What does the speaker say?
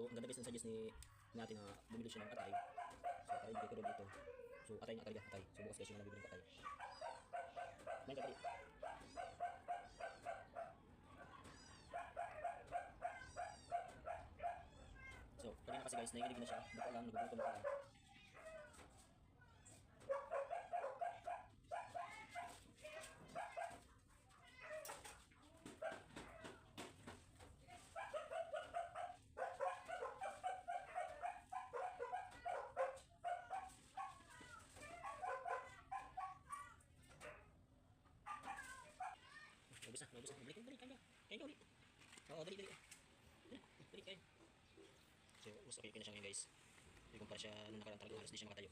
ang ganda guys ng suggest ni natin na bumili siya ng atay. So atay bigay ko daw dito. So atay nga talaga, atay. So bukas guys yung nabibili ng atay. Main ka pala. So kanina kasi guys nakikinig na siya. Baka lang nagugutom pa lang. Ubus na. Balik, kaya. Kaya ulit. Oo, dali. Dali, kaya. So, okay na siya ngayon guys. Ikumpara siya nung nakaraan talaga halos di siya makatayo.